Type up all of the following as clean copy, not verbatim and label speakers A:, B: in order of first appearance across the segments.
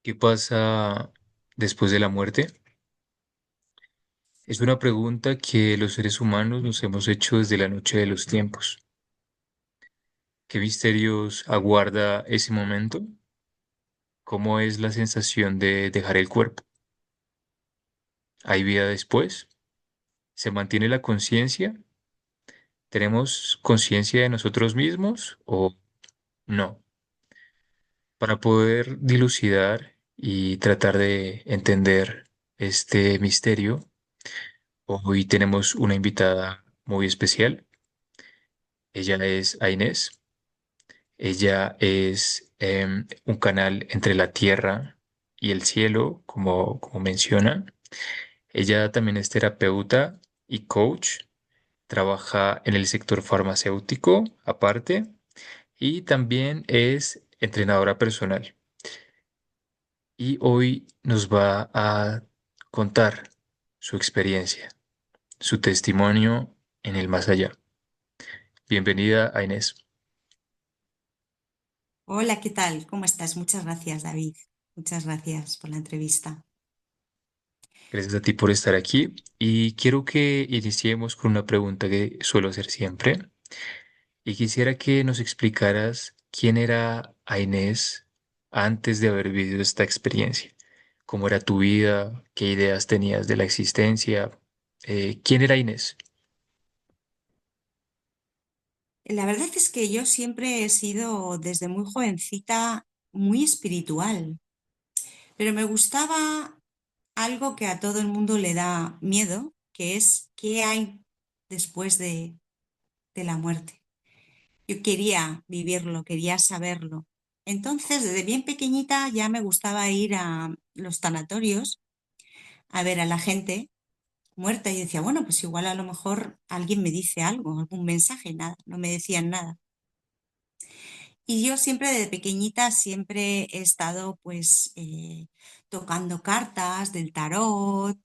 A: ¿Qué pasa después de la muerte? Es una pregunta que los seres humanos nos hemos hecho desde la noche de los tiempos. ¿Qué misterios aguarda ese momento? ¿Cómo es la sensación de dejar el cuerpo? ¿Hay vida después? ¿Se mantiene la conciencia? ¿Tenemos conciencia de nosotros mismos o no? Para poder dilucidar y tratar de entender este misterio, hoy tenemos una invitada muy especial. Ella es Inés. Ella es un canal entre la tierra y el cielo, como menciona. Ella también es terapeuta y coach. Trabaja en el sector farmacéutico aparte y también es entrenadora personal. Y hoy nos va a contar su experiencia, su testimonio en el más allá. Bienvenida, Inés.
B: Hola, ¿qué tal? ¿Cómo estás? Muchas gracias, David. Muchas gracias por la entrevista.
A: Gracias a ti por estar aquí y quiero que iniciemos con una pregunta que suelo hacer siempre y quisiera que nos explicaras quién era Inés antes de haber vivido esta experiencia, cómo era tu vida, qué ideas tenías de la existencia, quién era Inés.
B: La verdad es que yo siempre he sido, desde muy jovencita, muy espiritual, pero me gustaba algo que a todo el mundo le da miedo, que es qué hay después de la muerte. Yo quería vivirlo, quería saberlo. Entonces, desde bien pequeñita ya me gustaba ir a los tanatorios a ver a la gente muerta y decía, bueno, pues igual a lo mejor alguien me dice algo, algún mensaje, nada, no me decían nada. Y yo siempre desde pequeñita siempre he estado pues tocando cartas del tarot,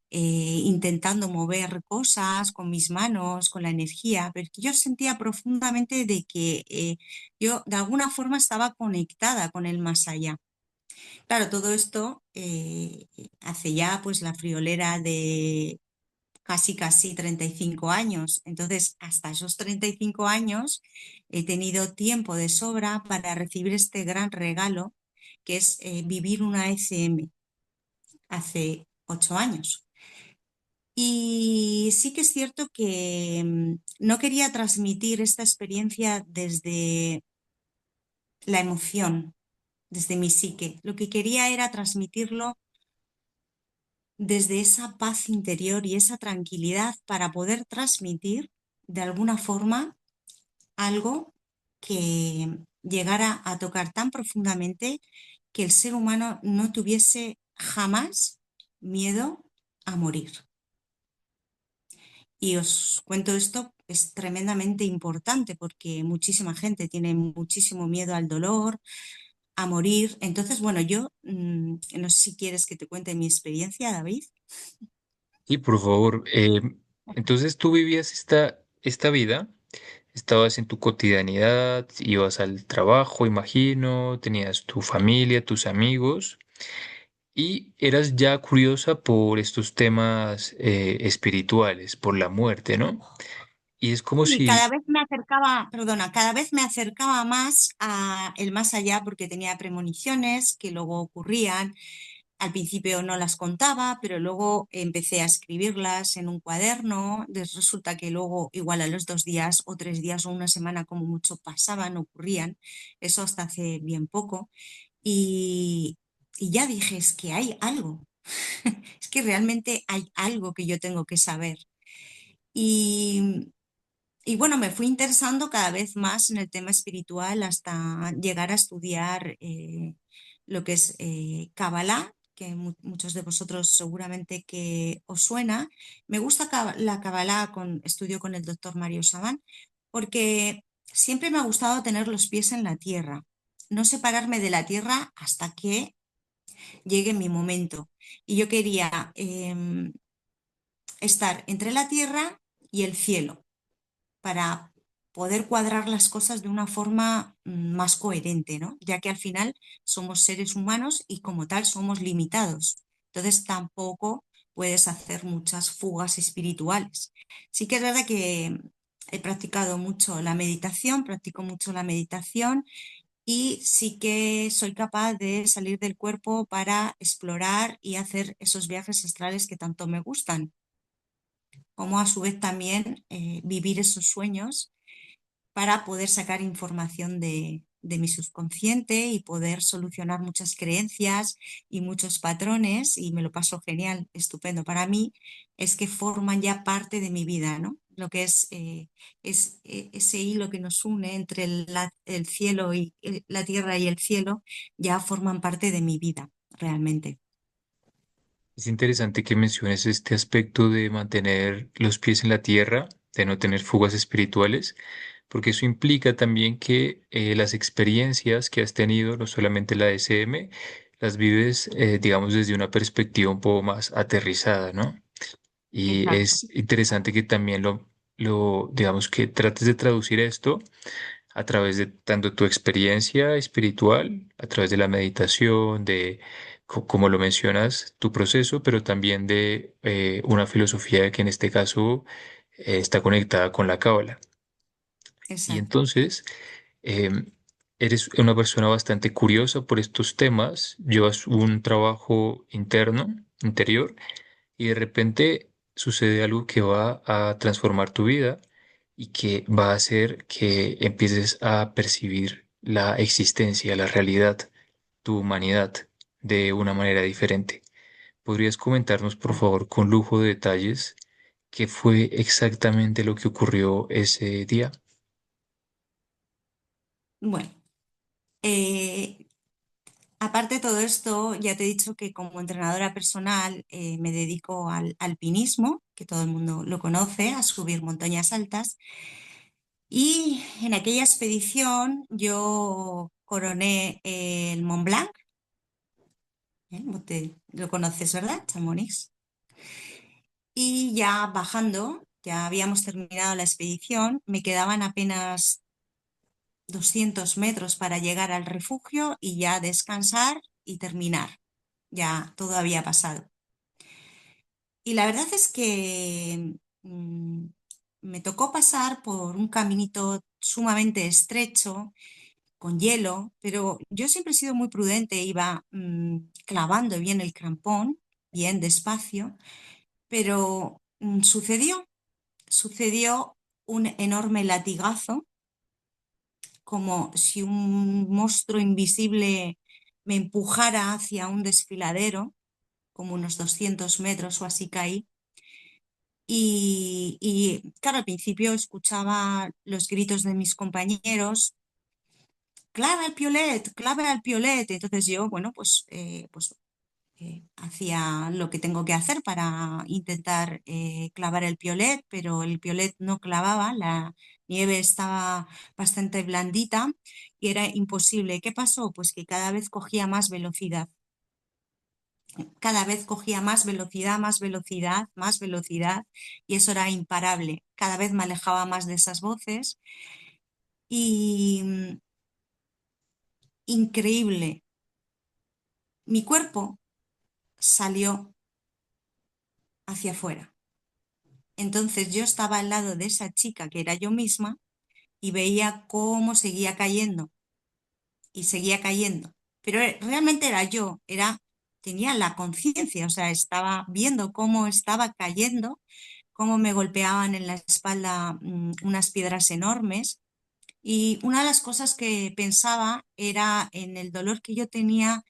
B: intentando mover cosas con mis manos, con la energía, pero que yo sentía profundamente de que yo de alguna forma estaba conectada con el más allá. Claro, todo esto hace ya pues la friolera de casi 35 años. Entonces, hasta esos 35 años he tenido tiempo de sobra para recibir este gran regalo que es vivir una ECM hace 8 años. Y sí que es cierto que no quería transmitir esta experiencia desde la emoción, desde mi psique. Lo que quería era transmitirlo desde esa paz interior y esa tranquilidad para poder transmitir de alguna forma algo que llegara a tocar tan profundamente que el ser humano no tuviese jamás miedo a morir. Y os cuento esto, es tremendamente importante porque muchísima gente tiene muchísimo miedo al dolor, a morir. Entonces, bueno, yo no sé si quieres que te cuente mi experiencia, David.
A: Y por favor, entonces tú vivías esta vida, estabas en tu cotidianidad, ibas al trabajo, imagino, tenías tu familia, tus amigos, y eras ya curiosa por estos temas espirituales, por la muerte, ¿no? Y es como
B: Y
A: si,
B: cada vez me acercaba, perdona, cada vez me acercaba más a el más allá porque tenía premoniciones que luego ocurrían. Al principio no las contaba, pero luego empecé a escribirlas en un cuaderno. Resulta que luego, igual a los 2 días o 3 días o una semana, como mucho, pasaban, ocurrían. Eso hasta hace bien poco. Y, y ya dije, es que hay algo. Es que realmente hay algo que yo tengo que saber. Y, y bueno, me fui interesando cada vez más en el tema espiritual hasta llegar a estudiar lo que es Kabbalah, que muchos de vosotros seguramente que os suena. Me gusta la Kabbalah, estudio con el doctor Mario Saban, porque siempre me ha gustado tener los pies en la tierra, no separarme de la tierra hasta que llegue mi momento. Y yo quería estar entre la tierra y el cielo para poder cuadrar las cosas de una forma más coherente, ¿no? Ya que al final somos seres humanos y como tal somos limitados. Entonces tampoco puedes hacer muchas fugas espirituales. Sí que es verdad que he practicado mucho la meditación, practico mucho la meditación y sí que soy capaz de salir del cuerpo para explorar y hacer esos viajes astrales que tanto me gustan, como a su vez también vivir esos sueños para poder sacar información de mi subconsciente y poder solucionar muchas creencias y muchos patrones y me lo paso genial, estupendo. Para mí es que forman ya parte de mi vida, ¿no? Lo que es ese hilo que nos une entre el cielo y la tierra y el cielo, ya forman parte de mi vida, realmente.
A: Es interesante que menciones este aspecto de mantener los pies en la tierra, de no tener fugas espirituales, porque eso implica también que las experiencias que has tenido, no solamente la DSM, las vives, digamos, desde una perspectiva un poco más aterrizada, ¿no? Y
B: Exacto,
A: es interesante que también digamos, que trates de traducir esto a través de tanto tu experiencia espiritual, a través de la meditación, de, como lo mencionas, tu proceso, pero también de una filosofía que en este caso está conectada con la Cábala. Y
B: exacto.
A: entonces, em, eres una persona bastante curiosa por estos temas, llevas un trabajo interno, interior, y de repente sucede algo que va a transformar tu vida y que va a hacer que empieces a percibir la existencia, la realidad, tu humanidad de una manera diferente. ¿Podrías comentarnos, por favor, con lujo de detalles, qué fue exactamente lo que ocurrió ese día?
B: Bueno, eh, aparte de todo esto, ya te he dicho que como entrenadora personal me dedico al alpinismo, que todo el mundo lo conoce, a subir montañas altas. Y en aquella expedición yo coroné el Mont Blanc, ¿eh? Lo conoces, ¿verdad? Chamonix. Y ya bajando, ya habíamos terminado la expedición, me quedaban apenas 200 metros para llegar al refugio y ya descansar y terminar. Ya todo había pasado. Y la verdad es que me tocó pasar por un caminito sumamente estrecho, con hielo, pero yo siempre he sido muy prudente, iba clavando bien el crampón, bien despacio, pero sucedió un enorme latigazo, como si un monstruo invisible me empujara hacia un desfiladero, como unos 200 metros o así caí. Y claro, al principio escuchaba los gritos de mis compañeros, clave al piolet. Entonces yo, bueno, pues hacía lo que tengo que hacer para intentar clavar el piolet, pero el piolet no clavaba, la nieve estaba bastante blandita y era imposible. ¿Qué pasó? Pues que cada vez cogía más velocidad. Cada vez cogía más velocidad, más velocidad, más velocidad, y eso era imparable. Cada vez me alejaba más de esas voces y increíble, mi cuerpo salió hacia afuera. Entonces yo estaba al lado de esa chica que era yo misma y veía cómo seguía cayendo y seguía cayendo. Pero realmente era yo, tenía la conciencia, o sea, estaba viendo cómo estaba cayendo, cómo me golpeaban en la espalda unas piedras enormes. Y una de las cosas que pensaba era en el dolor que yo tenía,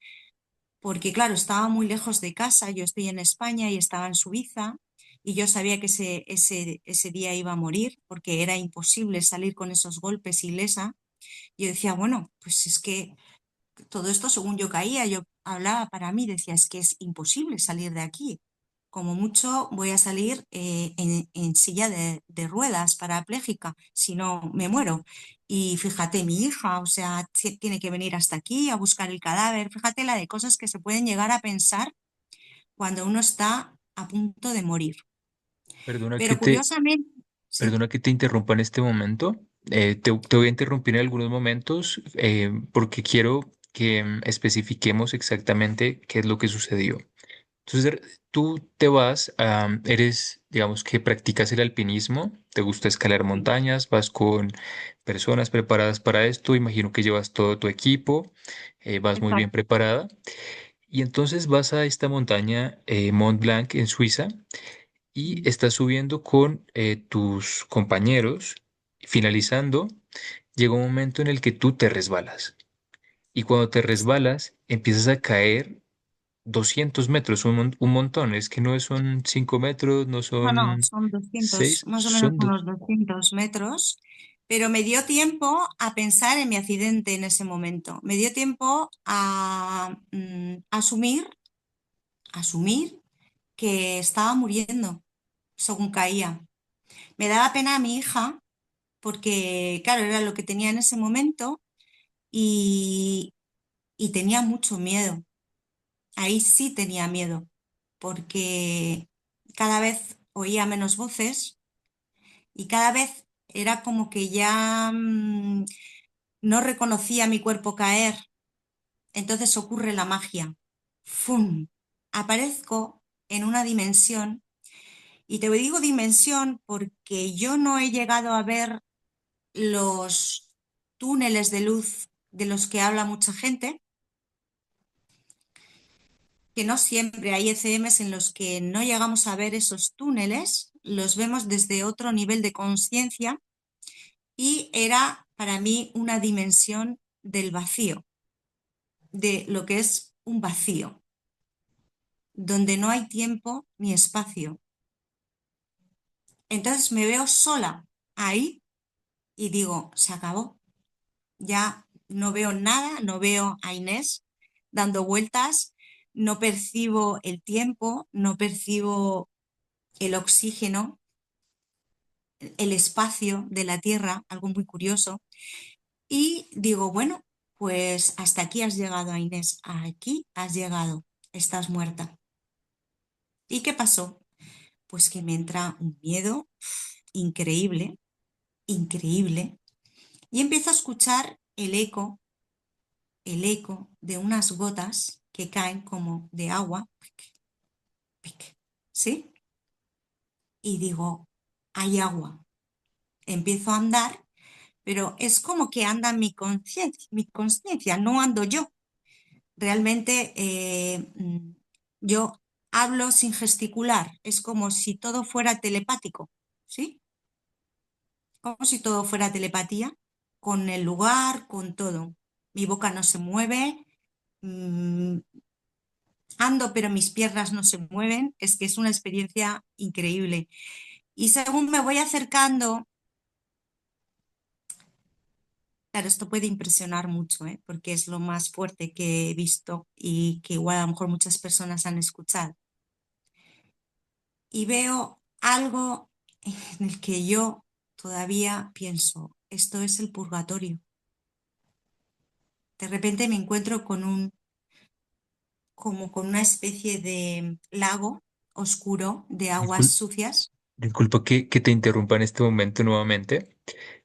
B: porque claro, estaba muy lejos de casa, yo estoy en España y estaba en Suiza, y yo sabía que ese día iba a morir, porque era imposible salir con esos golpes ilesa. Yo decía, bueno, pues es que todo esto según yo caía, yo hablaba para mí, decía, es que es imposible salir de aquí. Como mucho voy a salir en silla de ruedas parapléjica, si no me muero. Y fíjate, mi hija, o sea, tiene que venir hasta aquí a buscar el cadáver. Fíjate la de cosas que se pueden llegar a pensar cuando uno está a punto de morir.
A: Perdona que
B: Pero curiosamente, sí,
A: perdona que te interrumpa en este momento. te voy a interrumpir en algunos momentos porque quiero que especifiquemos exactamente qué es lo que sucedió. Entonces, tú te vas, eres, digamos que practicas el alpinismo, te gusta escalar
B: Sí,
A: montañas, vas con personas preparadas para esto, imagino que llevas todo tu equipo, vas muy bien
B: exacto.
A: preparada. Y entonces vas a esta montaña, Mont Blanc, en Suiza, y estás subiendo con tus compañeros. Finalizando, llega un momento en el que tú te resbalas. Y cuando te resbalas, empiezas a caer 200 metros, un montón. Es que no son 5 metros, no
B: No, no,
A: son
B: son 200,
A: 6,
B: más o menos
A: son
B: unos 200 metros, pero me dio tiempo a pensar en mi accidente en ese momento. Me dio tiempo a asumir que estaba muriendo según caía. Me daba pena a mi hija porque, claro, era lo que tenía en ese momento y, y tenía mucho miedo. Ahí sí tenía miedo porque cada vez oía menos voces y cada vez era como que ya no reconocía mi cuerpo caer. Entonces ocurre la magia. ¡Fum! Aparezco en una dimensión, y te digo dimensión porque yo no he llegado a ver los túneles de luz de los que habla mucha gente, que no siempre hay ECMs en los que no llegamos a ver esos túneles, los vemos desde otro nivel de conciencia y era para mí una dimensión del vacío, de lo que es un vacío, donde no hay tiempo ni espacio. Entonces me veo sola ahí y digo, se acabó, ya no veo nada, no veo a Inés dando vueltas, no percibo el tiempo, no percibo el oxígeno, el espacio de la Tierra, algo muy curioso. Y digo, bueno, pues hasta aquí has llegado, Inés, aquí has llegado, estás muerta. ¿Y qué pasó? Pues que me entra un miedo increíble, increíble, y empiezo a escuchar el eco de unas gotas que caen como de agua, pic, pic, ¿sí? Y digo, hay agua. Empiezo a andar, pero es como que anda mi conciencia, no ando yo. Realmente yo hablo sin gesticular, es como si todo fuera telepático, ¿sí? Como si todo fuera telepatía, con el lugar, con todo. Mi boca no se mueve, mm, ando pero mis piernas no se mueven, es que es una experiencia increíble. Y según me voy acercando, claro, esto puede impresionar mucho, ¿eh? Porque es lo más fuerte que he visto y que igual a lo mejor muchas personas han escuchado. Y veo algo en el que yo todavía pienso, esto es el purgatorio. De repente me encuentro como con una especie de lago oscuro de aguas
A: Discul-
B: sucias.
A: Disculpa que te interrumpa en este momento nuevamente,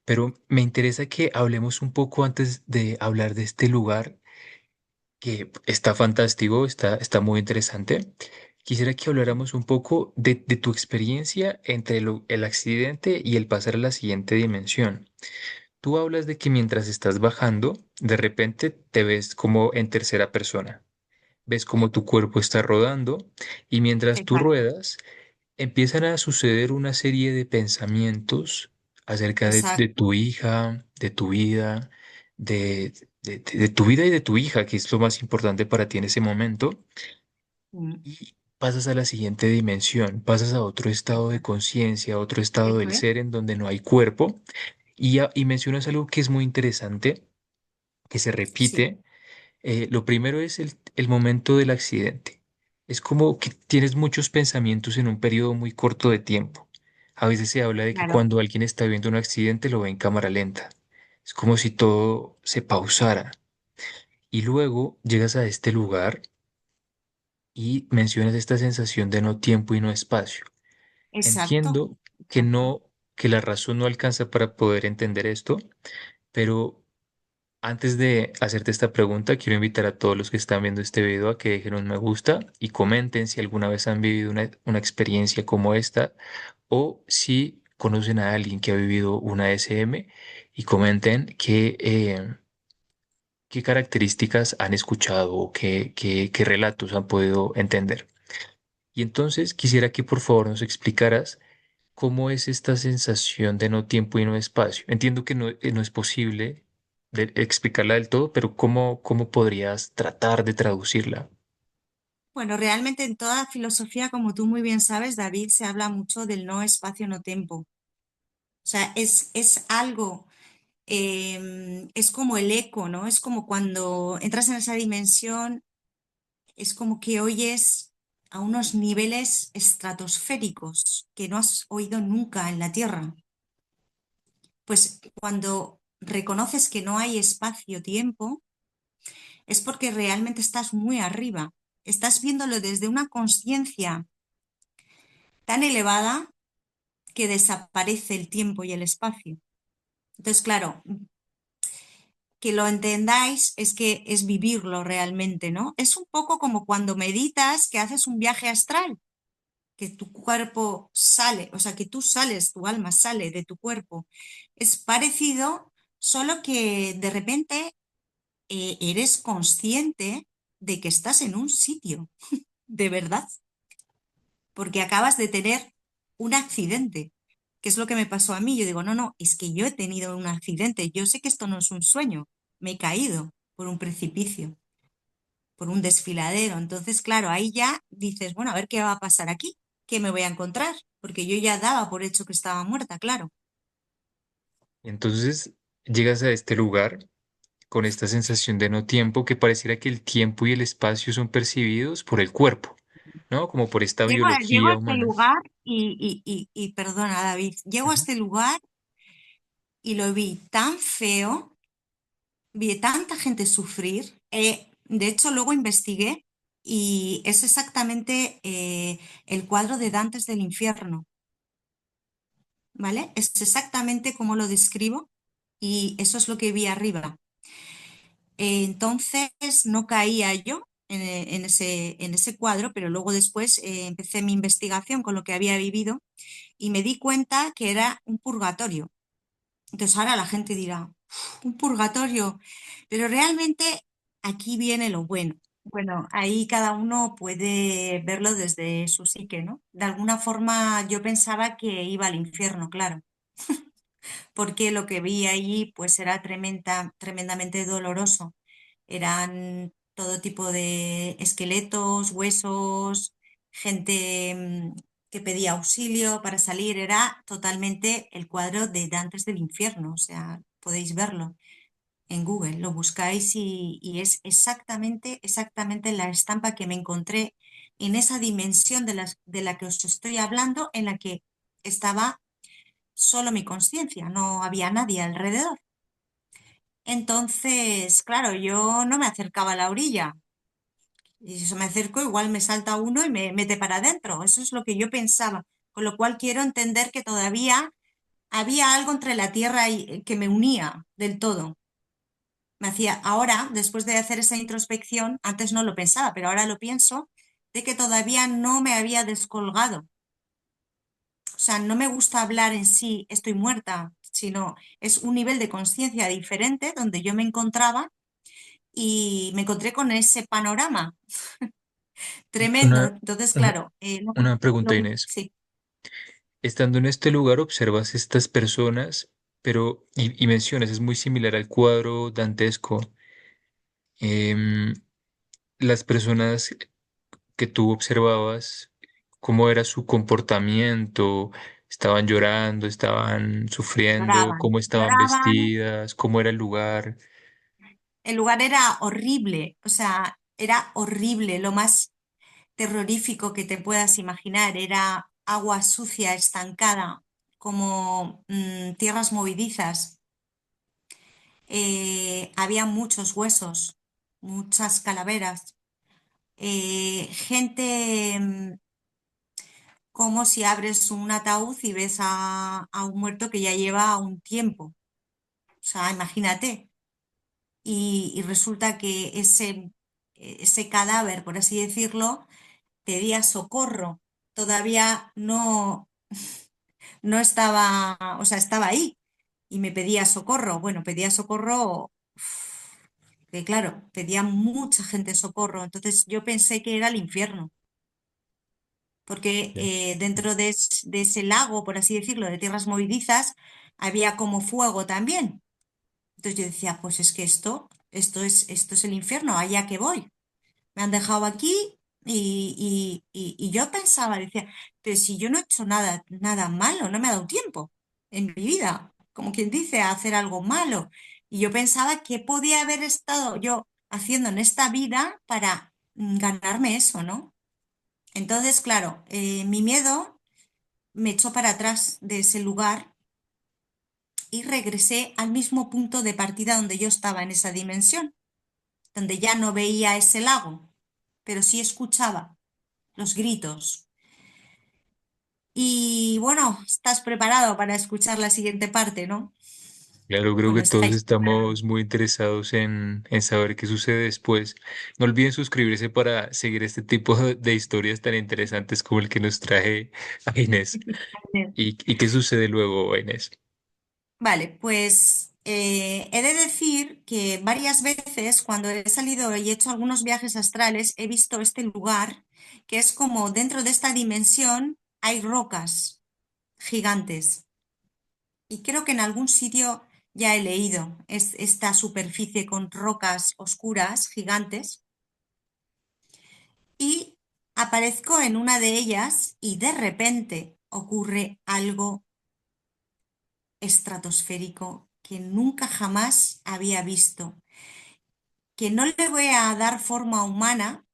A: pero me interesa que hablemos un poco antes de hablar de este lugar que está fantástico, está muy interesante. Quisiera que habláramos un poco de tu experiencia entre el accidente y el pasar a la siguiente dimensión. Tú hablas de que mientras estás bajando, de repente te ves como en tercera persona. Ves como tu cuerpo está rodando y mientras tú
B: Exacto,
A: ruedas, empiezan a suceder una serie de pensamientos acerca de
B: exacto.
A: tu hija, de tu vida, de tu vida y de tu hija, que es lo más importante para ti en ese momento,
B: Mm,
A: y pasas a la siguiente dimensión, pasas a otro estado de
B: exacto.
A: conciencia, a otro estado
B: Eso
A: del
B: es.
A: ser en donde no hay cuerpo, y mencionas algo que es muy interesante, que se
B: Sí,
A: repite. Lo primero es el momento del accidente. Es como que tienes muchos pensamientos en un periodo muy corto de tiempo. A veces se habla de que
B: claro,
A: cuando alguien está viendo un accidente lo ve en cámara lenta. Es como si todo se pausara. Y luego llegas a este lugar y mencionas esta sensación de no tiempo y no espacio.
B: exacto,
A: Entiendo que
B: exacto.
A: que la razón no alcanza para poder entender esto, pero antes de hacerte esta pregunta, quiero invitar a todos los que están viendo este video a que dejen un me gusta y comenten si alguna vez han vivido una experiencia como esta o si conocen a alguien que ha vivido una SM y comenten qué características han escuchado o qué relatos han podido entender. Y entonces quisiera que por favor nos explicaras cómo es esta sensación de no tiempo y no espacio. Entiendo que no es posible explicarla del todo, pero ¿cómo podrías tratar de traducirla?
B: Bueno, realmente en toda filosofía, como tú muy bien sabes, David, se habla mucho del no espacio, no tiempo. O sea, es algo, es como el eco, ¿no? Es como cuando entras en esa dimensión, es como que oyes a unos niveles estratosféricos que no has oído nunca en la Tierra. Pues cuando reconoces que no hay espacio-tiempo, es porque realmente estás muy arriba. Estás viéndolo desde una conciencia tan elevada que desaparece el tiempo y el espacio. Entonces, claro, que lo entendáis es que es vivirlo realmente, ¿no? Es un poco como cuando meditas, que haces un viaje astral, que tu cuerpo sale, o sea, que tú sales, tu alma sale de tu cuerpo. Es parecido, solo que de repente eres consciente de que estás en un sitio, de verdad, porque acabas de tener un accidente, que es lo que me pasó a mí. Yo digo, no, no, es que yo he tenido un accidente, yo sé que esto no es un sueño, me he caído por un precipicio, por un desfiladero. Entonces, claro, ahí ya dices, bueno, a ver qué va a pasar aquí, qué me voy a encontrar, porque yo ya daba por hecho que estaba muerta, claro.
A: Entonces llegas a este lugar con esta sensación de no tiempo que pareciera que el tiempo y el espacio son percibidos por el cuerpo, ¿no? Como por esta
B: Llego a
A: biología
B: este
A: humana.
B: lugar y perdona, David, llego a
A: Ujú.
B: este lugar y lo vi tan feo, vi tanta gente sufrir. De hecho, luego investigué y es exactamente el cuadro de Dantes del Infierno, ¿vale? Es exactamente como lo describo y eso es lo que vi arriba. Entonces, no caía yo en ese cuadro, pero luego después empecé mi investigación con lo que había vivido y me di cuenta que era un purgatorio. Entonces ahora la gente dirá, "Uf, un purgatorio", pero realmente aquí viene lo bueno. Bueno, ahí cada uno puede verlo desde su psique, ¿no? De alguna forma yo pensaba que iba al infierno, claro, porque lo que vi allí pues era tremendamente doloroso. Eran todo tipo de esqueletos, huesos, gente que pedía auxilio para salir. Era totalmente el cuadro de Dantes del Infierno, o sea, podéis verlo en Google, lo buscáis y es exactamente la estampa que me encontré en esa dimensión de la que os estoy hablando, en la que estaba solo mi conciencia, no había nadie alrededor. Entonces, claro, yo no me acercaba a la orilla. Y si eso me acerco, igual me salta uno y me mete para adentro. Eso es lo que yo pensaba. Con lo cual quiero entender que todavía había algo entre la tierra y que me unía del todo. Me hacía, ahora, después de hacer esa introspección, antes no lo pensaba, pero ahora lo pienso, de que todavía no me había descolgado. O sea, no me gusta hablar en sí, estoy muerta, sino es un nivel de conciencia diferente donde yo me encontraba y me encontré con ese panorama tremendo.
A: Una,
B: Entonces,
A: una,
B: claro,
A: una pregunta, Inés.
B: sí,
A: Estando en este lugar observas estas personas, pero, y mencionas, es muy similar al cuadro dantesco. Em, las personas que tú observabas, ¿cómo era su comportamiento? ¿Estaban llorando? ¿Estaban sufriendo? ¿Cómo estaban
B: lloraban.
A: vestidas? ¿Cómo era el lugar?
B: El lugar era horrible, o sea, era horrible, lo más terrorífico que te puedas imaginar. Era agua sucia, estancada, como tierras movedizas. Había muchos huesos, muchas calaveras, gente como si abres un ataúd y ves a un muerto que ya lleva un tiempo. O sea, imagínate. Y resulta que ese cadáver, por así decirlo, pedía socorro. Todavía no estaba, o sea, estaba ahí y me pedía socorro. Bueno, pedía socorro, que claro, pedía mucha gente socorro. Entonces yo pensé que era el infierno, porque
A: Ya.
B: dentro de ese lago, por así decirlo, de tierras movedizas, había como fuego también. Entonces yo decía, pues es que esto es el infierno, allá que voy. Me han dejado aquí y yo pensaba, decía, pero si yo no he hecho nada malo, no me ha dado tiempo en mi vida, como quien dice, a hacer algo malo. Y yo pensaba que podía haber estado yo haciendo en esta vida para ganarme eso, ¿no? Entonces, claro, mi miedo me echó para atrás de ese lugar y regresé al mismo punto de partida donde yo estaba en esa dimensión, donde ya no veía ese lago, pero sí escuchaba los gritos. Y bueno, estás preparado para escuchar la siguiente parte, ¿no?
A: Claro, creo
B: Bueno,
A: que todos
B: estáis preparados.
A: estamos muy interesados en saber qué sucede después. No olviden suscribirse para seguir este tipo de historias tan interesantes como el que nos traje a Inés. ¿Y qué sucede luego, Inés?
B: Vale, pues he de decir que varias veces cuando he salido y he hecho algunos viajes astrales, he visto este lugar que es como dentro de esta dimensión hay rocas gigantes. Y creo que en algún sitio ya he leído esta superficie con rocas oscuras gigantes y aparezco en una de ellas y de repente ocurre algo estratosférico que nunca jamás había visto, que no le voy a dar forma humana,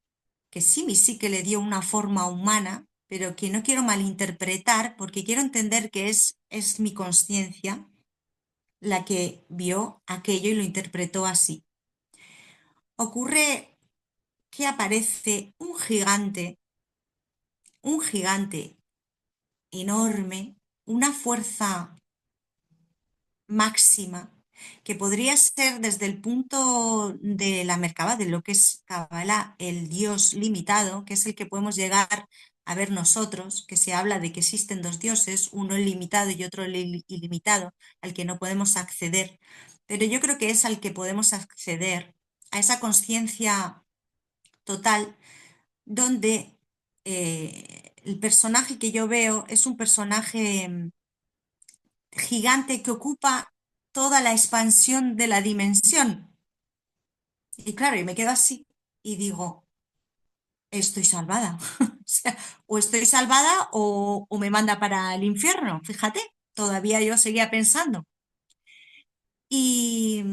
B: que sí que le dio una forma humana, pero que no quiero malinterpretar porque quiero entender que es mi conciencia la que vio aquello y lo interpretó así. Ocurre que aparece un gigante enorme, una fuerza máxima, que podría ser desde el punto de la Merkabah, de lo que es Kabbalah, el Dios limitado, que es el que podemos llegar a ver nosotros, que se habla de que existen dos dioses, uno limitado y otro ilimitado, al que no podemos acceder. Pero yo creo que es al que podemos acceder, a esa conciencia total, donde el personaje que yo veo es un personaje gigante que ocupa toda la expansión de la dimensión. Y claro, y me quedo así y digo, estoy salvada. O sea, o estoy salvada o me manda para el infierno. Fíjate, todavía yo seguía pensando. Y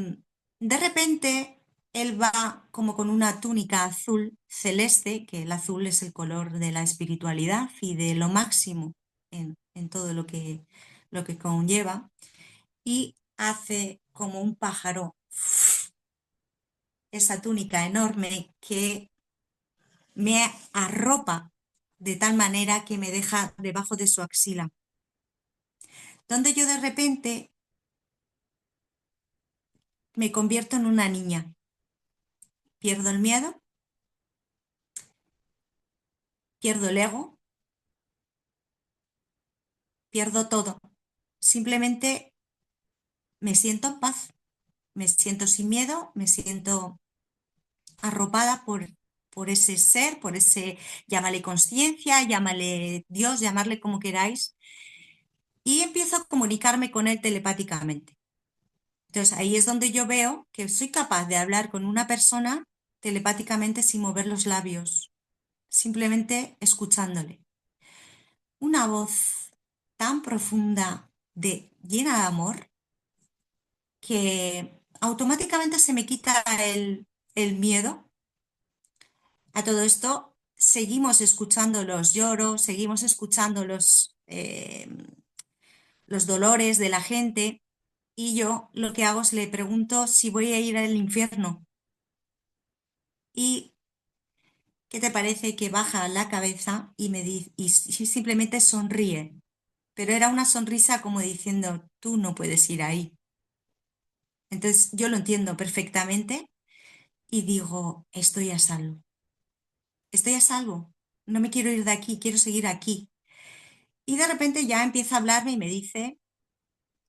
B: de repente él va como con una túnica azul celeste, que el azul es el color de la espiritualidad y de lo máximo en todo lo que conlleva, y hace como un pájaro esa túnica enorme que me arropa de tal manera que me deja debajo de su axila, donde yo de repente me convierto en una niña, pierdo el miedo, pierdo el ego, pierdo todo. Simplemente me siento en paz, me siento sin miedo, me siento arropada por ese ser, por ese, llámale conciencia, llámale Dios, llamarle como queráis, y empiezo a comunicarme con él telepáticamente. Entonces ahí es donde yo veo que soy capaz de hablar con una persona telepáticamente sin mover los labios, simplemente escuchándole. Una voz tan profunda, llena de amor, que automáticamente se me quita el miedo. A todo esto seguimos escuchando los lloros, seguimos escuchando los dolores de la gente, y yo lo que hago es le pregunto si voy a ir al infierno. Y ¿qué te parece que baja la cabeza y me dice, y simplemente sonríe? Pero era una sonrisa como diciendo, tú no puedes ir ahí. Entonces yo lo entiendo perfectamente y digo, estoy a salvo, estoy a salvo, no me quiero ir de aquí, quiero seguir aquí. Y de repente ya empieza a hablarme y me dice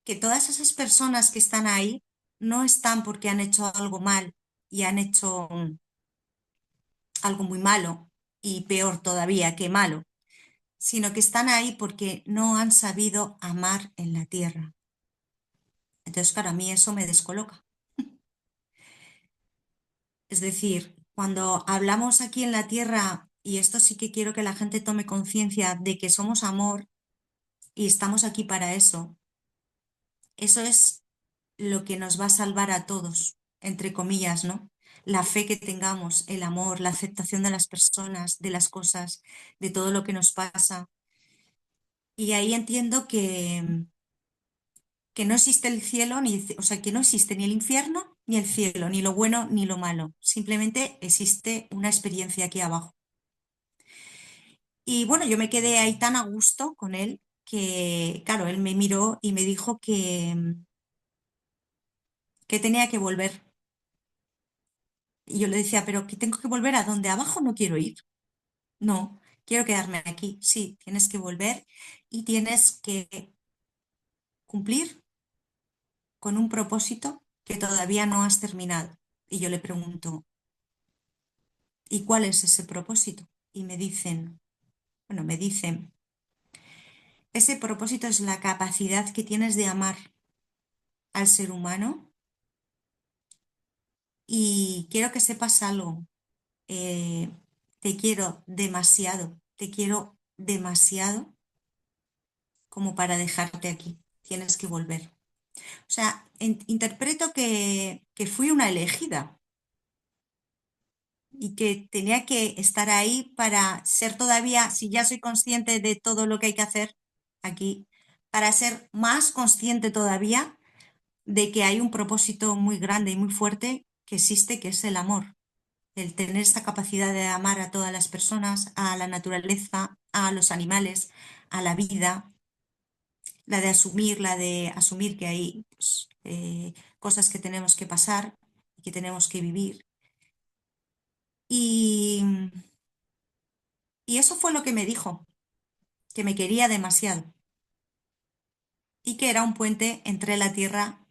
B: que todas esas personas que están ahí no están porque han hecho algo mal y han hecho algo muy malo y peor todavía que malo, sino que están ahí porque no han sabido amar en la tierra. Entonces, claro, a mí eso me descoloca. Es decir, cuando hablamos aquí en la tierra, y esto sí que quiero que la gente tome conciencia de que somos amor y estamos aquí para eso es lo que nos va a salvar a todos, entre comillas, ¿no? La fe que tengamos, el amor, la aceptación de las personas, de las cosas, de todo lo que nos pasa. Y ahí entiendo que no existe el cielo, o sea, que no existe ni el infierno ni el cielo, ni lo bueno ni lo malo. Simplemente existe una experiencia aquí abajo. Y bueno, yo me quedé ahí tan a gusto con él que, claro, él me miró y me dijo que tenía que volver. Y yo le decía, pero que tengo que volver a donde abajo no quiero ir. No, quiero quedarme aquí. Sí, tienes que volver y tienes que cumplir con un propósito que todavía no has terminado. Y yo le pregunto, ¿y cuál es ese propósito? Y me dicen, bueno, me dicen, ese propósito es la capacidad que tienes de amar al ser humano y quiero que sepas algo. eh, Te quiero demasiado como para dejarte aquí. Tienes que volver. O sea, interpreto que fui una elegida y que tenía que estar ahí para ser todavía, si ya soy consciente de todo lo que hay que hacer aquí, para ser más consciente todavía de que hay un propósito muy grande y muy fuerte que existe, que es el amor. El tener esa capacidad de amar a todas las personas, a la naturaleza, a los animales, a la vida, la de asumir que hay pues, cosas que tenemos que pasar y que tenemos que vivir. Y, y eso fue lo que me dijo, que me quería demasiado y que era un puente entre la tierra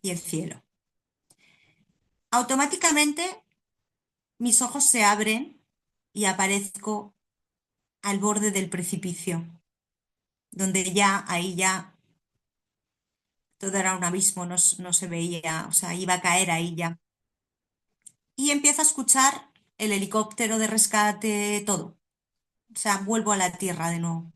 B: y el cielo. Automáticamente mis ojos se abren y aparezco al borde del precipicio, donde ya ahí ya todo era un abismo, no, no se veía, o sea, iba a caer ahí ya. Y empiezo a escuchar el helicóptero de rescate, todo. O sea, vuelvo a la tierra de nuevo.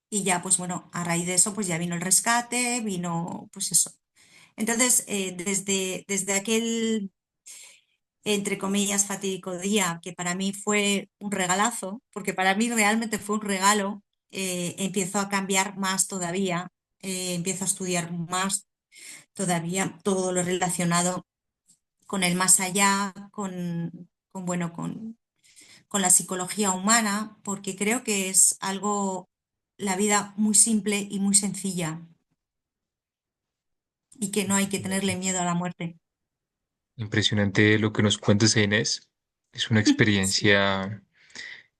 B: Y ya, pues bueno, a raíz de eso, pues ya vino el rescate, vino, pues eso. Entonces, desde aquel, entre comillas, fatídico día, que para mí fue un regalazo, porque para mí realmente fue un regalo, empiezo a cambiar más todavía, empiezo a estudiar más todavía todo lo relacionado con el más allá, bueno, con la psicología humana, porque creo que es algo, la vida muy simple y muy sencilla, y que no hay que tenerle
A: Impresionante.
B: miedo a la muerte.
A: Impresionante lo que nos cuentas, Inés. Es una
B: Sí.
A: experiencia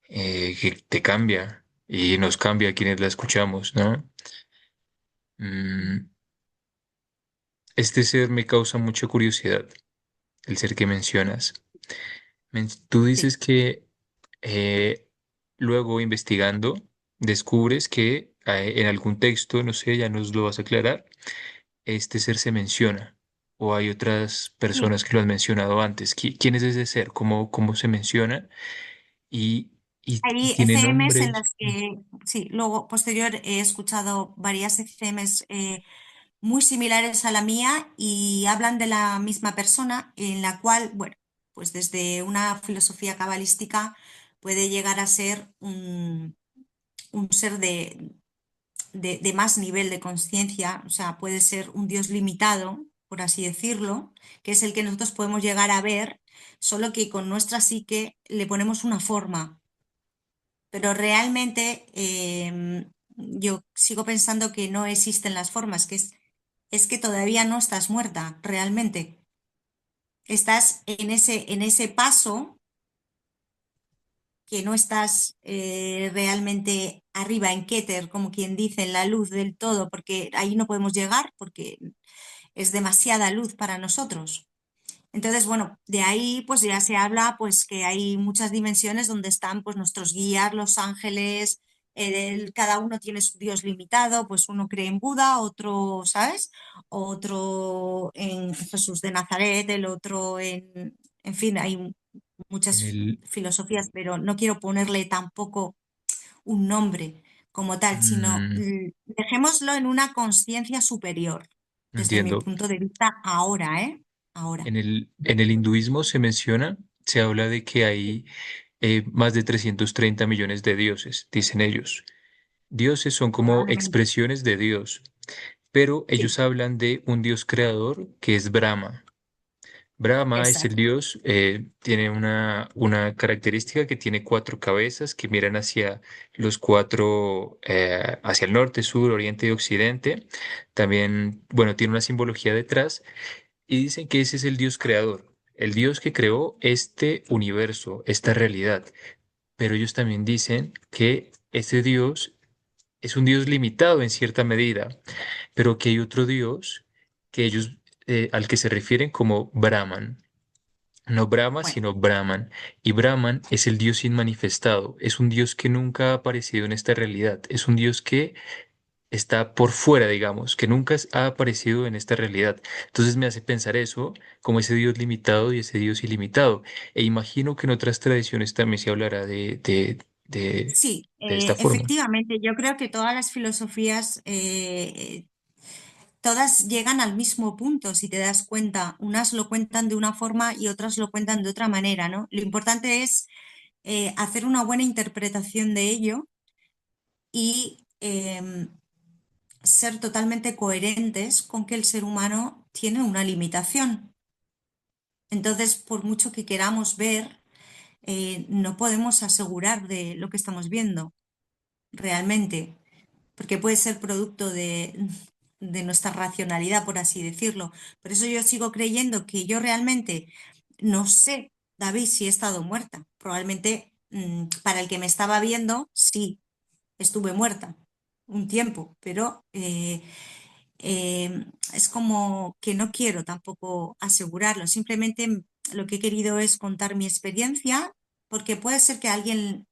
A: que te cambia y nos cambia a quienes la escuchamos, ¿no? Mm, este ser me causa mucha curiosidad, el ser que mencionas. Tú
B: Sí.
A: dices que eh, luego investigando descubres que en algún texto, no sé, ya nos lo vas a aclarar, este ser se menciona o hay otras
B: Sí.
A: personas que lo han mencionado antes. ¿Quién es ese ser? ¿Cómo se menciona? Y
B: Hay
A: tiene
B: ECMs en
A: nombres.
B: las que, sí, luego posterior he escuchado varias ECMs muy similares a la mía y hablan de la misma persona en la cual, bueno, pues desde una filosofía cabalística puede llegar a ser un ser de más nivel de conciencia, o sea, puede ser un Dios limitado, por así decirlo, que es el que nosotros podemos llegar a ver, solo que con nuestra psique le ponemos una forma. Pero realmente yo sigo pensando que no existen las formas, es que todavía no estás muerta, realmente. Estás en ese paso que no estás realmente arriba en Keter, como quien dice, en la luz del todo, porque ahí no podemos llegar, porque es demasiada luz para nosotros. Entonces, bueno, de ahí pues ya se habla pues que hay muchas dimensiones donde están pues nuestros guías, los ángeles, cada uno tiene su Dios limitado, pues uno cree en Buda, otro, ¿sabes? Otro en Jesús de Nazaret, el otro en fin, hay
A: En
B: muchas
A: el,
B: filosofías, pero no quiero ponerle tampoco un nombre como tal, sino
A: mm,
B: dejémoslo en una conciencia superior, desde mi
A: entiendo.
B: punto de vista ahora, ¿eh? Ahora.
A: En el hinduismo se menciona, se habla de que hay más de 330 millones de dioses, dicen ellos. Dioses son como
B: Probablemente.
A: expresiones de Dios, pero ellos
B: Sí,
A: hablan de un Dios creador que es Brahma. Brahma es el
B: exacto.
A: dios, tiene una característica que tiene cuatro cabezas que miran hacia los cuatro, hacia el norte, sur, oriente y occidente. También, bueno, tiene una simbología detrás y dicen que ese es el dios creador, el dios que creó este universo, esta realidad. Pero ellos también dicen que ese dios es un dios limitado en cierta medida, pero que hay otro dios que ellos, al que se refieren como Brahman. No Brahma,
B: Bueno,
A: sino Brahman. Y Brahman es el Dios inmanifestado. Es un Dios que nunca ha aparecido en esta realidad. Es un Dios que está por fuera, digamos, que nunca ha aparecido en esta realidad. Entonces me hace pensar eso como ese Dios limitado y ese Dios ilimitado. E imagino que en otras tradiciones también se hablará
B: sí,
A: de esta forma.
B: efectivamente, yo creo que todas las filosofías, todas llegan al mismo punto, si te das cuenta. Unas lo cuentan de una forma y otras lo cuentan de otra manera, ¿no? Lo importante es hacer una buena interpretación de ello y ser totalmente coherentes con que el ser humano tiene una limitación. Entonces, por mucho que queramos ver, no podemos asegurar de lo que estamos viendo realmente, porque puede ser producto de nuestra racionalidad, por así decirlo. Por eso yo sigo creyendo que yo realmente no sé, David, si he estado muerta. Probablemente para el que me estaba viendo, sí, estuve muerta un tiempo, pero es como que no quiero tampoco asegurarlo. Simplemente lo que he querido es contar mi experiencia, porque puede ser que a alguien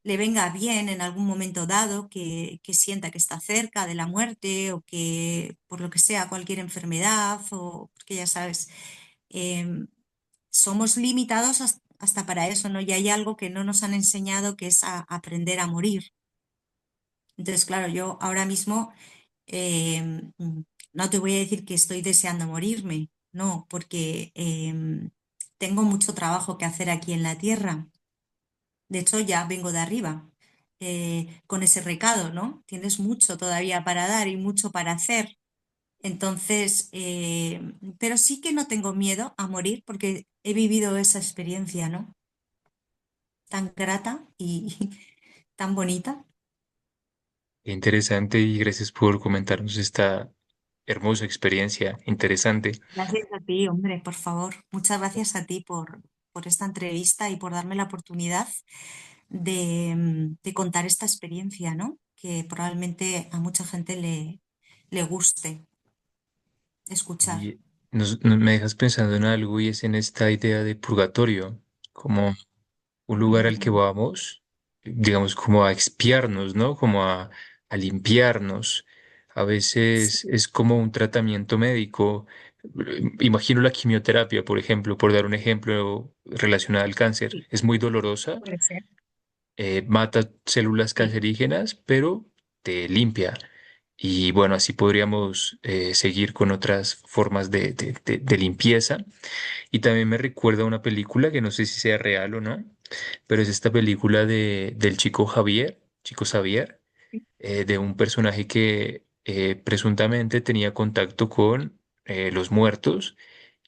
B: le venga bien en algún momento dado, que sienta que está cerca de la muerte o que por lo que sea cualquier enfermedad o porque ya sabes, em, somos limitados hasta para eso, ¿no? Y hay algo que no nos han enseñado que es a aprender a morir. Entonces, claro, yo ahora mismo no te voy a decir que estoy deseando morirme, no, porque tengo mucho trabajo que hacer aquí en la Tierra. De hecho, ya vengo de arriba con ese recado, ¿no? Tienes mucho todavía para dar y mucho para hacer. Entonces, pero sí que no tengo miedo a morir porque he vivido esa experiencia, ¿no? Tan grata y tan bonita.
A: Qué interesante y gracias por comentarnos esta hermosa experiencia. Interesante.
B: Gracias a ti, hombre, por favor. Muchas gracias a ti por esta entrevista y por darme la oportunidad de contar esta experiencia, ¿no? Que probablemente a mucha gente le guste escuchar.
A: Y me dejas pensando en algo y es en esta idea de purgatorio, como un lugar al que
B: Mm,
A: vamos, digamos, como a expiarnos, ¿no? Como a limpiarnos. A veces
B: sí,
A: es como un tratamiento médico. Imagino la quimioterapia, por ejemplo, por dar un ejemplo relacionado al cáncer.
B: sí,
A: Es muy dolorosa,
B: puede ser.
A: mata células
B: Sí,
A: cancerígenas, pero te limpia. Y bueno, así podríamos seguir con otras formas de limpieza. Y también me recuerda a una película que no sé si sea real o no, pero es esta película del chico Javier, chico Xavier,
B: sí,
A: de un personaje que presuntamente tenía contacto con los muertos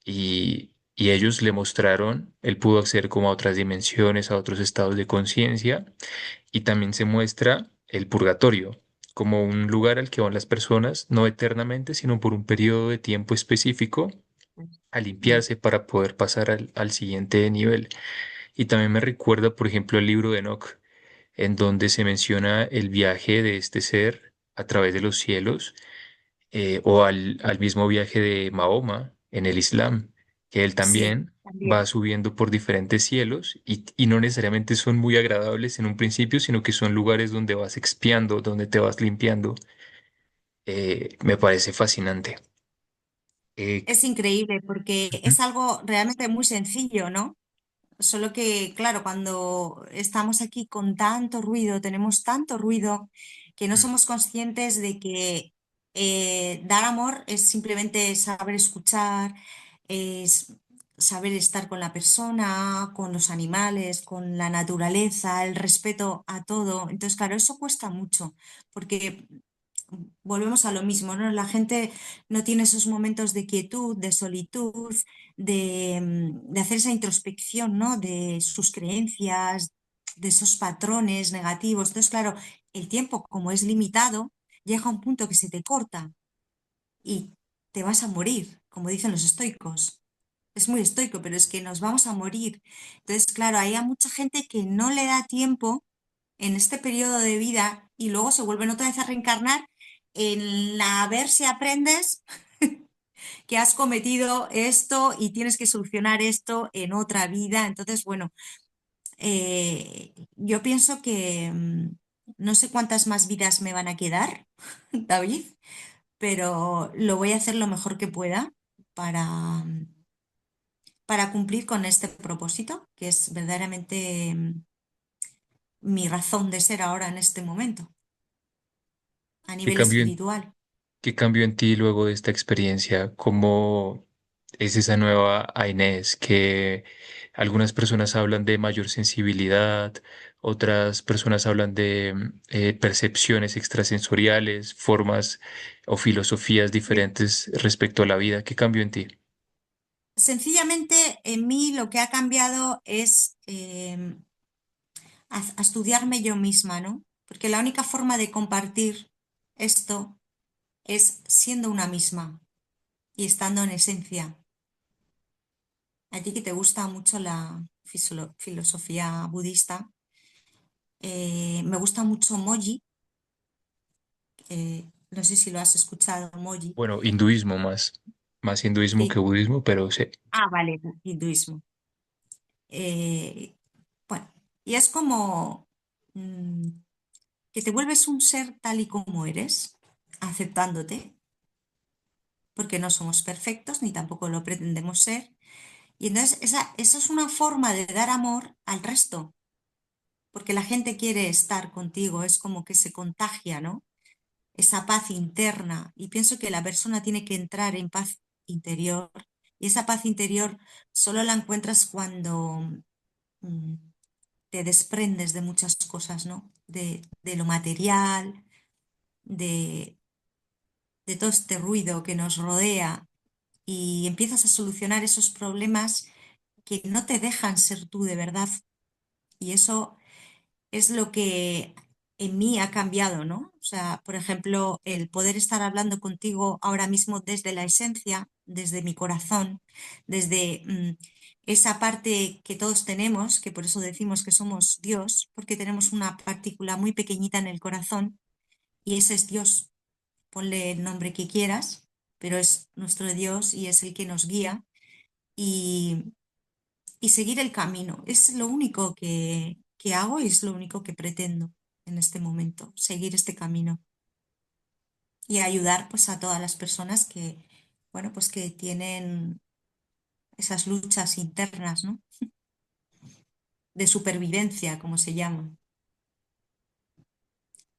A: y ellos le mostraron, él pudo acceder como a otras dimensiones, a otros estados de conciencia y también se muestra el purgatorio como un lugar al que van las personas, no eternamente, sino por un periodo de tiempo específico a
B: Mm.
A: limpiarse para poder pasar al siguiente nivel. Y también me recuerda, por ejemplo, el libro de Enoch, en donde se menciona el viaje de este ser a través de los cielos, o al mismo viaje de Mahoma en el Islam, que él
B: Sí,
A: también va
B: también.
A: subiendo por diferentes cielos y no necesariamente son muy agradables en un principio, sino que son lugares donde vas expiando, donde te vas limpiando. Me parece fascinante. Eh,
B: Es increíble porque
A: Ujú.
B: es algo realmente muy sencillo, ¿no? Solo que, claro, cuando estamos aquí con tanto ruido, tenemos tanto ruido, que no
A: Mm.
B: somos conscientes de que dar amor es simplemente saber escuchar, es saber estar con la persona, con los animales, con la naturaleza, el respeto a todo. Entonces, claro, eso cuesta mucho, porque volvemos a lo mismo, ¿no? La gente no tiene esos momentos de quietud, de solitud, de hacer esa introspección, ¿no? De sus creencias, de esos patrones negativos. Entonces, claro, el tiempo, como es limitado, llega a un punto que se te corta y te vas a morir, como dicen los estoicos. Es muy estoico, pero es que nos vamos a morir. Entonces, claro, hay a mucha gente que no le da tiempo en este periodo de vida y luego se vuelven otra vez a reencarnar en la a ver si aprendes que has cometido esto y tienes que solucionar esto en otra vida. Entonces, bueno, yo pienso que no sé cuántas más vidas me van a quedar, David, pero lo voy a hacer lo mejor que pueda para, para cumplir con este propósito, que es verdaderamente mi razón de ser ahora en este momento, a
A: ¿Qué
B: nivel
A: cambió
B: espiritual.
A: qué cambió en ti luego de esta experiencia? ¿Cómo es esa nueva Inés que algunas personas hablan de mayor sensibilidad, otras personas hablan de percepciones extrasensoriales, formas o filosofías
B: Sí.
A: diferentes respecto a la vida? ¿Qué cambió en ti?
B: Sencillamente, en mí lo que ha cambiado es a estudiarme yo misma, ¿no? Porque la única forma de compartir esto es siendo una misma y estando en esencia. A ti que te gusta mucho la filosofía budista, me gusta mucho Moji, no sé si lo has escuchado, Moji.
A: Bueno, hinduismo más hinduismo que
B: Sí.
A: budismo, pero sí.
B: Ah, vale, hinduismo. Eh, bueno, y es como mm, que te vuelves un ser tal y como eres, aceptándote, porque no somos perfectos ni tampoco lo pretendemos ser. Y entonces esa es una forma de dar amor al resto, porque la gente quiere estar contigo, es como que se contagia, ¿no? Esa paz interna. Y pienso que la persona tiene que entrar en paz interior. Y esa paz interior solo la encuentras cuando mm, te desprendes de muchas cosas, ¿no? De lo material, de, de todo este ruido que nos rodea y empiezas a solucionar esos problemas que no te dejan ser tú de verdad. Y eso es lo que en mí ha cambiado, ¿no? O sea, por ejemplo, el poder estar hablando contigo ahora mismo desde la esencia, desde mi corazón, desde esa parte que todos tenemos, que por eso decimos que somos Dios, porque tenemos una partícula muy pequeñita en el corazón y ese es Dios. Ponle el nombre que quieras, pero es nuestro Dios y es el que nos guía y, y seguir el camino. Es lo único que hago y es lo único que pretendo en este momento, seguir este camino y ayudar pues a todas las personas que, bueno, pues que tienen esas luchas internas, ¿no? De supervivencia, como se llama.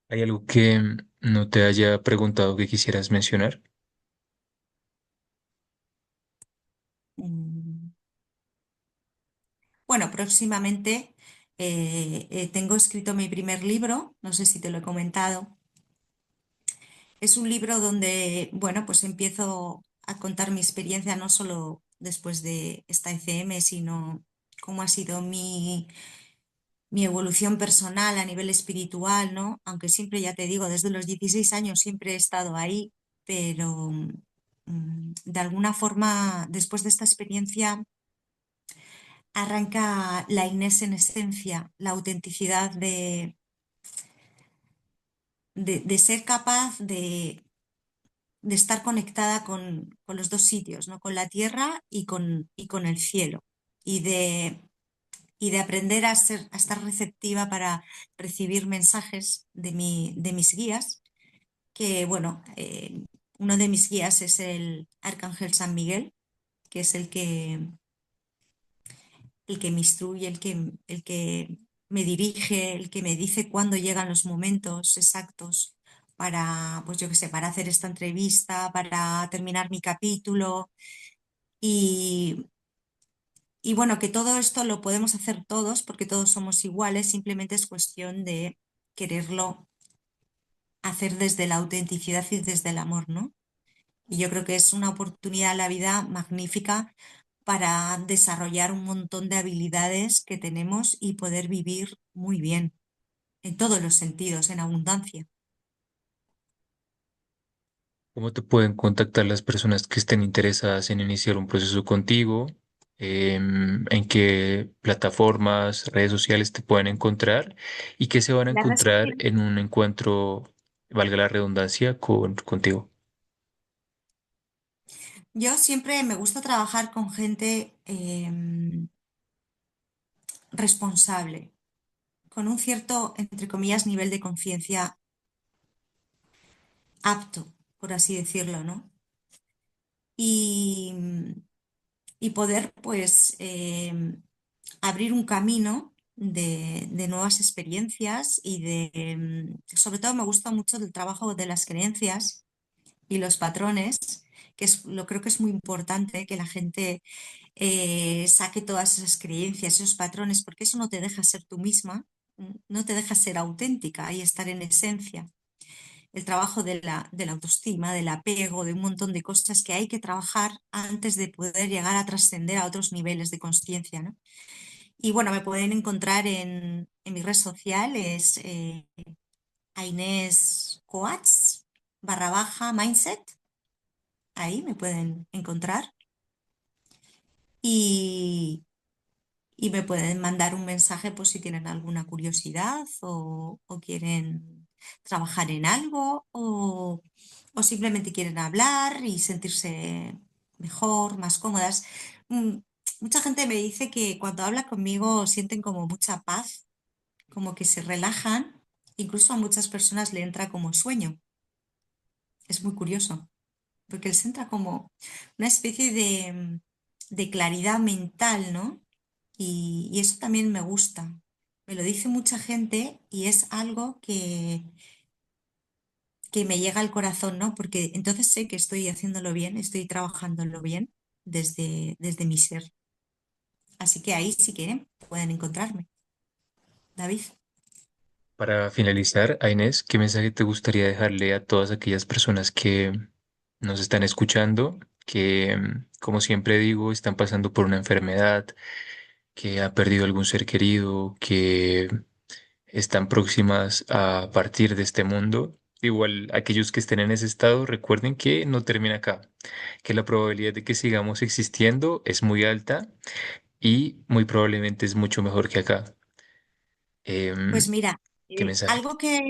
A: ¿Hay algo que no te haya preguntado que quisieras mencionar?
B: Mm, Bueno, próximamente tengo escrito mi primer libro, no sé si te lo he comentado. Es un libro donde, bueno, pues empiezo. a contar mi experiencia, no solo después de esta ECM, sino cómo ha sido mi evolución personal a nivel espiritual, ¿no? Aunque siempre, ya te digo, desde los 16 años siempre he estado ahí, pero de alguna forma, después de esta experiencia, arranca la Inés en esencia, la autenticidad de ser capaz de estar conectada con los dos sitios, ¿no? Con la tierra y con el cielo. Y y de aprender a estar receptiva para recibir mensajes de mis guías, que bueno, uno de mis guías es el Arcángel San Miguel, que es el que me instruye, el que me dirige, el que me dice cuándo llegan los momentos exactos para, pues yo qué sé, para hacer esta entrevista, para terminar mi capítulo. Y, y bueno, que todo esto lo podemos hacer todos porque todos somos iguales, simplemente es cuestión de quererlo hacer desde la autenticidad y desde el amor, ¿no? Y yo creo que es una oportunidad en la vida magnífica para desarrollar un montón de habilidades que tenemos y poder vivir muy bien, en todos los sentidos, en abundancia.
A: ¿Cómo te pueden contactar las personas que estén interesadas en iniciar un proceso contigo? ¿En qué plataformas, redes sociales te pueden encontrar? ¿Y qué se van a
B: La red
A: encontrar
B: social-
A: en un encuentro, valga la redundancia, contigo?
B: Yo siempre me gusta trabajar con gente responsable, con un cierto, entre comillas, nivel de conciencia apto, por así decirlo, ¿no? Y, y poder, pues, abrir un camino de nuevas experiencias y sobre todo me gusta mucho el trabajo de las creencias y los patrones, lo creo que es muy importante que la gente saque todas esas creencias, esos patrones, porque eso no te deja ser tú misma, no te deja ser auténtica y estar en esencia. El trabajo de la autoestima, del apego, de un montón de cosas que hay que trabajar antes de poder llegar a trascender a otros niveles de conciencia, ¿no? Y bueno, me pueden encontrar en mi red social, es Ainés Coats /mindset, ahí me pueden encontrar. Y, y me pueden mandar un mensaje pues si tienen alguna curiosidad o quieren trabajar en algo o simplemente quieren hablar y sentirse mejor, más cómodas. Mm, Mucha gente me dice que cuando habla conmigo sienten como mucha paz, como que se relajan, incluso a muchas personas le entra como sueño. Es muy curioso, porque les entra como una especie de claridad mental, ¿no? Y eso también me gusta. Me lo dice mucha gente y es algo que me llega al corazón, ¿no? Porque entonces sé que estoy haciéndolo bien, estoy trabajándolo bien desde mi ser. Así que ahí, si quieren, pueden encontrarme. David.
A: Para finalizar, Inés, ¿qué mensaje te gustaría dejarle a todas aquellas personas que nos están escuchando, que, como siempre digo, están pasando por una enfermedad, que ha perdido algún ser querido, que están próximas a partir de este mundo? Igual, aquellos que estén en ese estado, recuerden que no termina acá, que la probabilidad de que sigamos existiendo es muy alta y muy probablemente es mucho mejor que acá.
B: Pues
A: Em,
B: mira,
A: ¿Qué mensaje?
B: algo que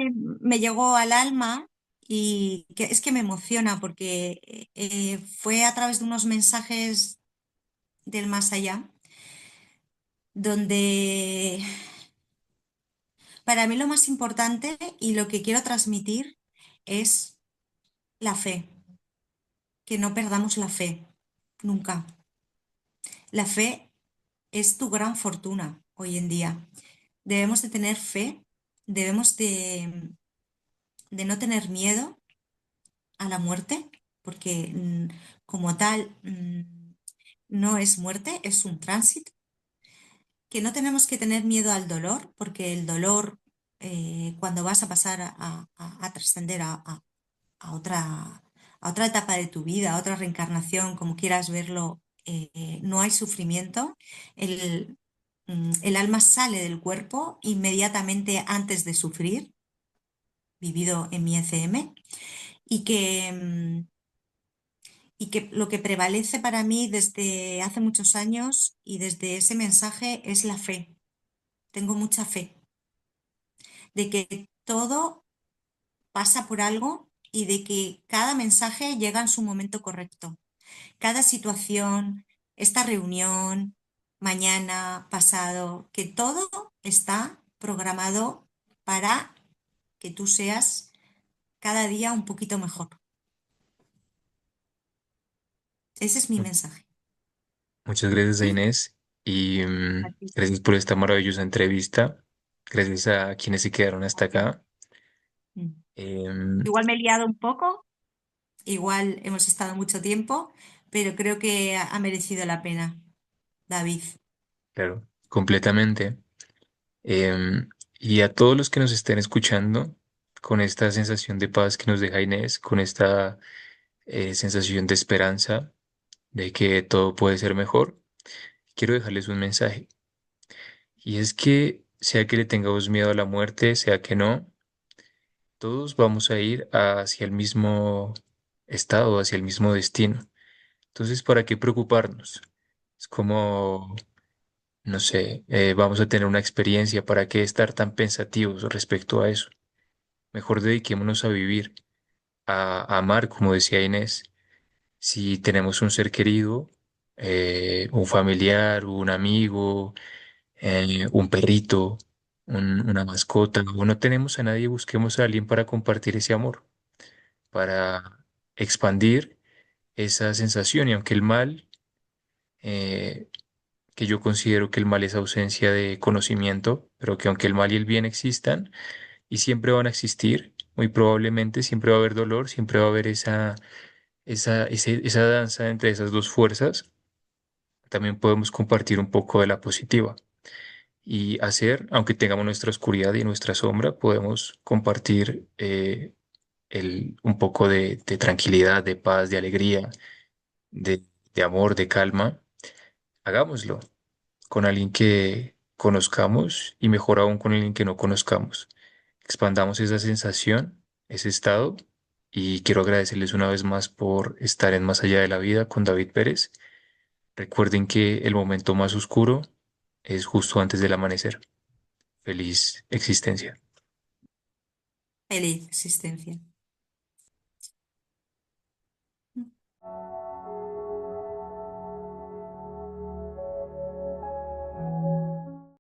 B: me llegó al alma y que es que me emociona porque fue a través de unos mensajes del más allá, donde para mí lo más importante y lo que quiero transmitir es la fe, que no perdamos la fe, nunca. La fe es tu gran fortuna hoy en día. Debemos de tener fe, debemos de no tener miedo a la muerte, porque como tal no es muerte, es un tránsito, que no tenemos que tener miedo al dolor, porque el dolor, cuando vas a pasar a trascender a otra, a otra etapa de tu vida, a otra reencarnación, como quieras verlo, no hay sufrimiento. El, el alma sale del cuerpo inmediatamente antes de sufrir, vivido en mi ECM, y y que lo que prevalece para mí desde hace muchos años y desde ese mensaje es la fe. Tengo mucha fe de que todo pasa por algo y de que cada mensaje llega en su momento correcto. Cada situación, esta reunión, mañana, pasado, que todo está programado para que tú seas cada día un poquito mejor. Ese es mi mensaje.
A: Muchas gracias a Inés y
B: A ti.
A: gracias por esta maravillosa entrevista. Gracias a quienes se quedaron hasta acá.
B: Mm.
A: Em,
B: Igual me he liado un poco, igual hemos estado mucho tiempo, pero creo que ha merecido la pena, David.
A: claro, completamente. Em, y a todos los que nos estén escuchando, con esta sensación de paz que nos deja Inés, con esta sensación de esperanza, de que todo puede ser mejor, quiero dejarles un mensaje. Y es que sea que le tengamos miedo a la muerte, sea que no, todos vamos a ir hacia el mismo estado, hacia el mismo destino. Entonces, ¿para qué preocuparnos? Es como, no sé, vamos a tener una experiencia, ¿para qué estar tan pensativos respecto a eso? Mejor dediquémonos a vivir, a amar, como decía Inés. Si tenemos un ser querido, un familiar, un amigo, un perrito, una mascota, o no tenemos a nadie, busquemos a alguien para compartir ese amor, para expandir esa sensación. Y aunque el mal, eh, que yo considero que el mal es ausencia de conocimiento, pero que aunque el mal y el bien existan y siempre van a existir, muy probablemente siempre va a haber dolor, siempre va a haber esa danza entre esas dos fuerzas. También podemos compartir un poco de la positiva y hacer, aunque tengamos nuestra oscuridad y nuestra sombra, podemos compartir un poco de tranquilidad, de paz, de alegría, de, de amor, de calma. Hagámoslo con alguien que conozcamos y mejor aún con alguien que no conozcamos. Expandamos esa sensación, ese estado, y quiero agradecerles una vez más por estar en Más allá de la vida con David Pérez. Recuerden que el momento más oscuro es justo antes del amanecer. Feliz existencia.
B: Feliz existencia.